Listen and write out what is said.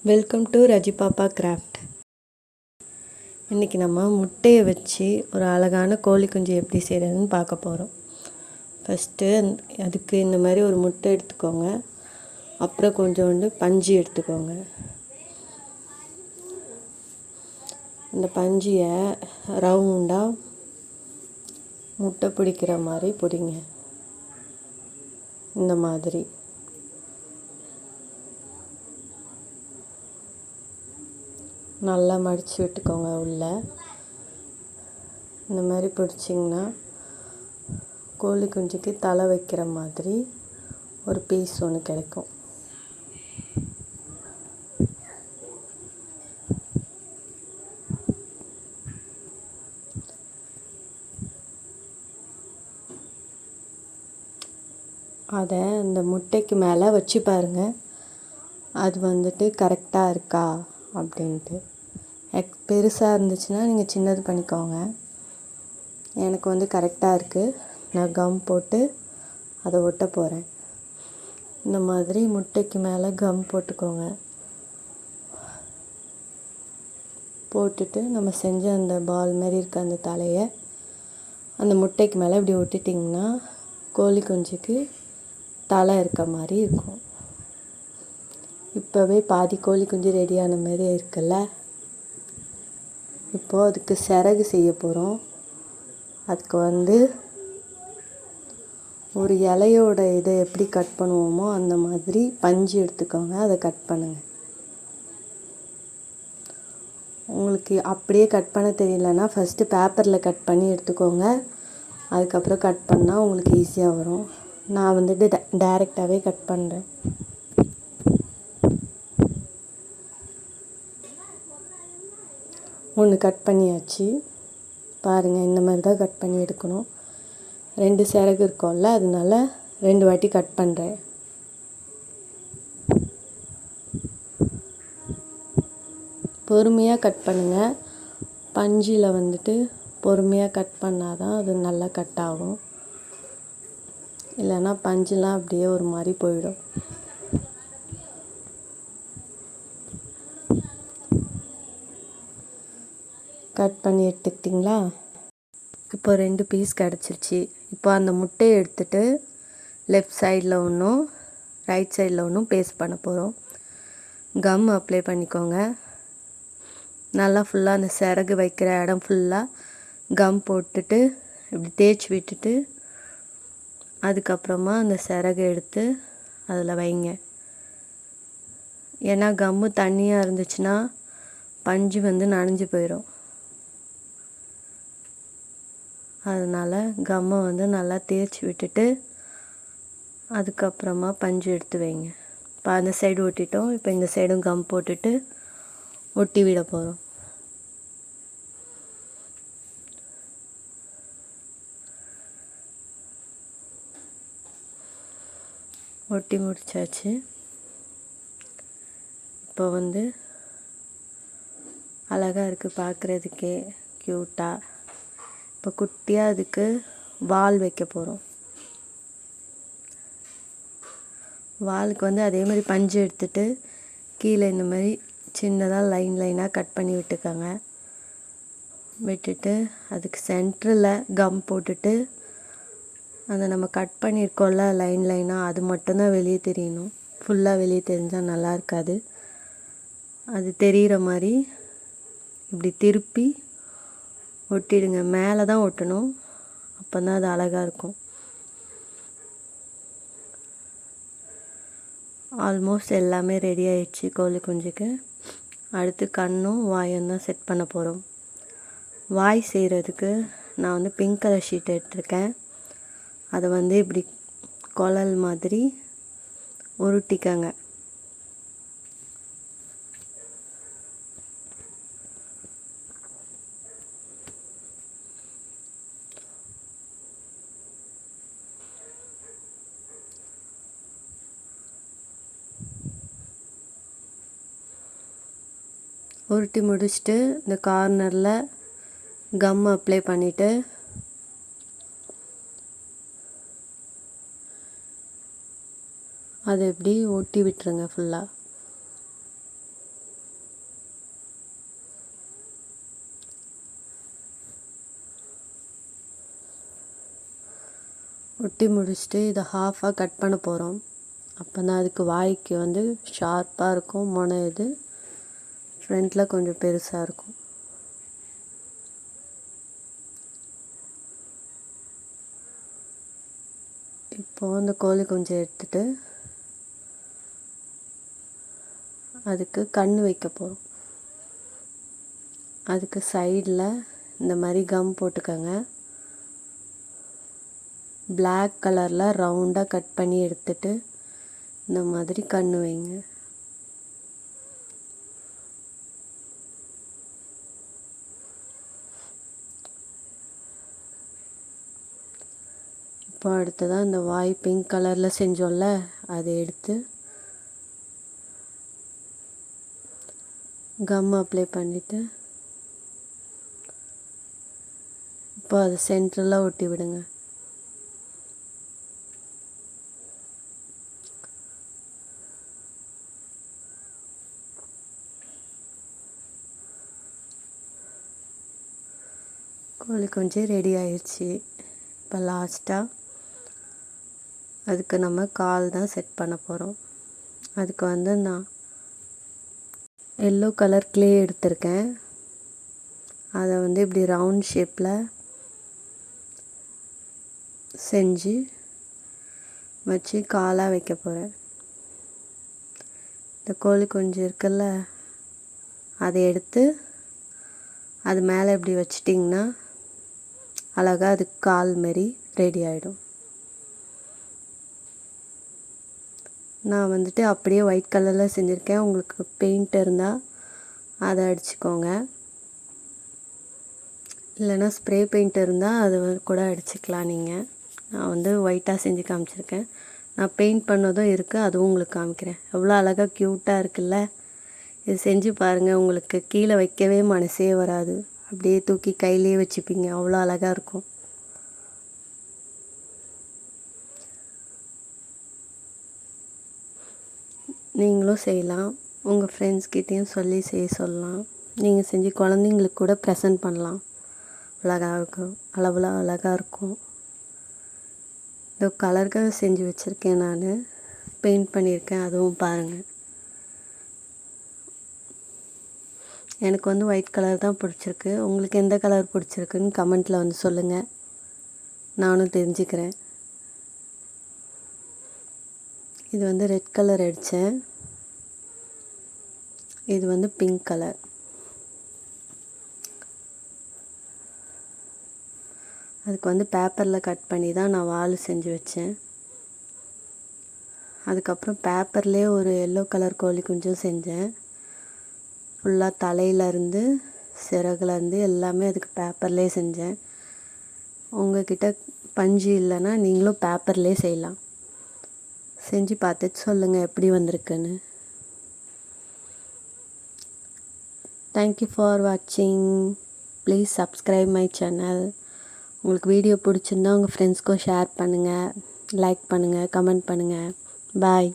Welcome to Raji பாப்பா craft. இன்றைக்கி நம்ம முட்டையை வச்சு ஒரு அழகான கோழி குஞ்சு எப்படி செய்கிறதுன்னு பார்க்க போகிறோம். ஃபஸ்ட்டு அதுக்கு இந்த மாதிரி ஒரு முட்டை எடுத்துக்கோங்க. அப்புறம் கொஞ்சோண்டு பஞ்சு எடுத்துக்கோங்க. இந்த பஞ்சியை ரவுண்டாக முட்டை பிடிக்கிற மாதிரி பிடிங்க. இந்த மாதிரி நல்லா மடித்து விட்டுக்கோங்க. உள்ளே இந்த மாதிரி பிடிச்சிங்கன்னா கோழி குஞ்சுக்கு தலை வைக்கிற மாதிரி ஒரு பீஸ் ஒன்று கிடைக்கும். அதை இந்த முட்டைக்கு மேலே வச்சு பாருங்கள், அது கரெக்டாக இருக்கா அப்படின்ட்டு. பெருசாக இருந்துச்சுன்னா நீங்கள் சின்னது பண்ணிக்கோங்க. எனக்கு கரெக்டாக இருக்குது. நான் கம் போட்டு அதை ஒட்ட போகிறேன். இந்த மாதிரி முட்டைக்கு மேலே கம் போட்டுக்கோங்க. போட்டுட்டு நம்ம செஞ்ச அந்த பால் மாதிரி இருக்க அந்த தலையை அந்த முட்டைக்கு மேலே இப்படி ஒட்டிட்டிங்கன்னா கோழி குஞ்சுக்கு தலை இருக்க மாதிரி இருக்கும். இப்போவே பாதி கோழி குஞ்சு ரெடியான மாதிரி இருக்குல்ல. இப்போது அதுக்கு சிறகு செய்ய போகிறோம். அதுக்கு ஒரு இலையோட இதை எப்படி கட் பண்ணுவோமோ அந்த மாதிரி பஞ்சு எடுத்துக்கோங்க. அதை கட் பண்ணுங்கள். உங்களுக்கு அப்படியே கட் பண்ண தெரியலன்னா ஃபஸ்ட்டு பேப்பரில் கட் பண்ணி எடுத்துக்கோங்க. அதுக்கப்புறம் கட் பண்ணால் உங்களுக்கு ஈஸியாக வரும். நான் டைரெக்டாகவே கட் பண்ணுறேன். ஒன்று கட் பண்ணியாச்சு. பாருங்கள், இந்த மாதிரி தான் கட் பண்ணி எடுக்கணும். 2 சிறகு இருக்கும்ல, அதனால 2 வாட்டி கட் பண்ணுறேன். பொறுமையாக கட் பண்ணுங்கள். பஞ்சில் பொறுமையாக கட் பண்ணால் தான் அது நல்லா கட் ஆகும். இல்லைன்னா பஞ்சுலாம் அப்படியே ஒரு மாதிரி போயிடும். கட் பண்ணி எடுத்துக்கிட்டிங்களா? இப்போ 2 பீஸ் கிடச்சிருச்சு. இப்போ அந்த முட்டையை எடுத்துகிட்டு லெஃப்ட் சைடில் ஒன்றும் ரைட் சைடில் ஒன்றும் பேஸ்ட் பண்ண போகிறோம். கம் அப்ளை பண்ணிக்கோங்க. நல்லா ஃபுல்லாக அந்த சிறகு வைக்கிற இடம் ஃபுல்லாக கம் போட்டுட்டு இப்படி தேய்ச்சி விட்டுட்டு அதுக்கப்புறமா அந்த சிறகு எடுத்து அதில் வைங்க. ஏன்னா கம்மு தண்ணியாக இருந்துச்சுன்னா பஞ்சு நனைஞ்சு போயிடும். அதனால் கம்மை நல்லா தேய்ச்சி விட்டுட்டு அதுக்கப்புறமா பஞ்சு எடுத்து வைங்க. இப்போ அந்த சைடு ஒட்டிட்டோம். இப்போ இந்த சைடும் கம் போட்டுட்டு ஒட்டி விட போகிறோம். ஒட்டி முடிச்சாச்சு. இப்போ அழகாக இருக்குது பார்க்குறதுக்கே, க்யூட்டாக. இப்போ குட்டியாக அதுக்கு வால் வைக்க போகிறோம். வாலுக்கு அதே மாதிரி பஞ்சு எடுத்துட்டு கீழே இந்த மாதிரி சின்னதாக லைனாக கட் பண்ணி விட்டுட்டு அதுக்கு சென்டரில் கம் போட்டுட்டு அந்த நம்ம கட் பண்ணியிருக்கோம்ல லைனாக அது மட்டும்தான் வெளியே தெரியணும். ஃபுல்லாக வெளியே தெரிஞ்சால் நல்லா இருக்காது. அது தெரிகிற மாதிரி இப்படி திருப்பி ஒட்டிடுங்க. மேலே தான் ஒட்டணும், அப்போ தான் அது அழகாக இருக்கும். ஆல்மோஸ்ட் எல்லாமே ரெடி ஆயிடுச்சு கோழி குஞ்சுக்கு. அடுத்து கண்ணும் வாயும் தான் செட் பண்ண போகிறோம். வாய் செய்கிறதுக்கு நான் பிங்க் கலர் ஷீட் எடுத்திருக்கேன். அதை இப்படி குழல் மாதிரி உருட்டிக்கங்க. உருட்டி முடிச்சுட்டு இந்த கார்னரில் கம் அப்ளை பண்ணிவிட்டு அதை இப்படி ஒட்டி விட்டுருங்க ஃபுல்லாக. ஒட்டி முடிச்சுட்டு இதை ஹாஃபாக கட் பண்ண போகிறோம். அப்போ தான் அதுக்கு வாய்க்கு வந்து ஷார்ப்பாக இருக்கும். முனை இது ஃப்ரண்ட்டில் கொஞ்சம் பெருசாக இருக்கும். இப்போது அந்த கோழி கொஞ்சம் எடுத்துட்டு அதுக்கு கண் வைக்க போகிறோம். அதுக்கு சைடில் இந்த மாதிரி கம் போட்டுக்கோங்க. பிளாக் கலரில் ரவுண்டாக கட் பண்ணி எடுத்துட்டு இந்த மாதிரி கண் வைங்க. இப்போ அடுத்ததாக இந்த வாய் பிங்க் கலரில் செஞ்சோம்ல, அதை எடுத்து கம் அப்ளை பண்ணிவிட்டு இப்போ அதை சென்டரில் ஒட்டி விடுங்க. கோழி கொஞ்சம் ரெடி ஆயிடுச்சு. இப்போ லாஸ்ட்டாக அதுக்கு நம்ம கால் தான் செட் பண்ண போகிறோம். அதுக்கு வந்து நான் எல்லோ கலர் க்ளே எடுத்திருக்கேன். அதை வந்து இப்படி ரவுண்ட் ஷேப்பில் செஞ்சு வச்சு காலாக வைக்க போகிறேன். இந்த கோழி கொஞ்சம் இருக்குல்ல, அதை எடுத்து அது மேலே இப்படி வச்சிட்டிங்கன்னா அழகாக அதுக்கு கால் மாரி ரெடி ஆகிடும். நான் வந்துட்டு அப்படியே ஒயிட் கலரில் செஞ்சுருக்கேன். உங்களுக்கு பெயிண்ட் இருந்தால் அதை அடிச்சுக்கோங்க, இல்லைன்னா ஸ்ப்ரே பெயிண்ட் இருந்தால் அது கூட அடிச்சுக்கலாம் நீங்கள். நான் வந்து ஒயிட்டாக செஞ்சு காமிச்சிருக்கேன். நான் பெயிண்ட் பண்ணதும் இருக்குது, அதுவும் உங்களுக்கு காமிக்கிறேன். எவ்வளோ அழகாக க்யூட்டாக இருக்குல்ல. இது செஞ்சு பாருங்கள், உங்களுக்கு கீழே வைக்கவே மனசே வராது. அப்படியே தூக்கி கையிலே வச்சுப்பீங்க, அவ்வளோ அழகாக இருக்கும். நீங்களும் செய்யலாம், உங்கள் ஃப்ரெண்ட்ஸ்கிட்டையும் சொல்லி செய்ய சொல்லலாம். நீங்கள் செஞ்சு குழந்தைங்களுக்கு கூட ப்ரெசன்ட் பண்ணலாம். அழகாக இருக்கும், அழகாக இருக்கும். இந்த கலருக்காக செஞ்சு வச்சுருக்கேன், நான் பெயிண்ட் பண்ணியிருக்கேன், அதுவும் பாருங்கள். எனக்கு வந்து ஒயிட் கலர் தான் பிடிச்சிருக்கு. உங்களுக்கு எந்த கலர் பிடிச்சிருக்குன்னு கமெண்ட்டில் வந்து சொல்லுங்கள், நானும் தெரிஞ்சுக்கிறேன். இது வந்து ரெட் கலர் அடித்தேன், இது வந்து பிங்க் கலர். அதுக்கு வந்து பேப்பரில் கட் பண்ணி தான் நான் வால் செஞ்சு வச்சேன். அதுக்கப்புறம் பேப்பர்லேயே ஒரு எல்லோ கலர் கோழி குஞ்சும் செஞ்சேன். ஃபுல்லாக தலையிலேருந்து சிறகுலேருந்து எல்லாமே அதுக்கு பேப்பர்லேயே செஞ்சேன். உங்கள்கிட்ட பஞ்சு இல்லைன்னா நீங்களும் பேப்பர்லேயே செய்யலாம். செஞ்சு பார்த்துட்டு சொல்லுங்கள் எப்படி வந்திருக்குன்னு. தேங்க்யூ ஃபார் வாட்சிங். Please subscribe my channel. உங்களுக்கு வீடியோ பிடிச்சிருந்தா உங்கள் ஃப்ரெண்ட்ஸ்க்கும் ஷேர் பண்ணுங்கள், லைக் பண்ணுங்கள், கமெண்ட் பண்ணுங்கள். பாய்.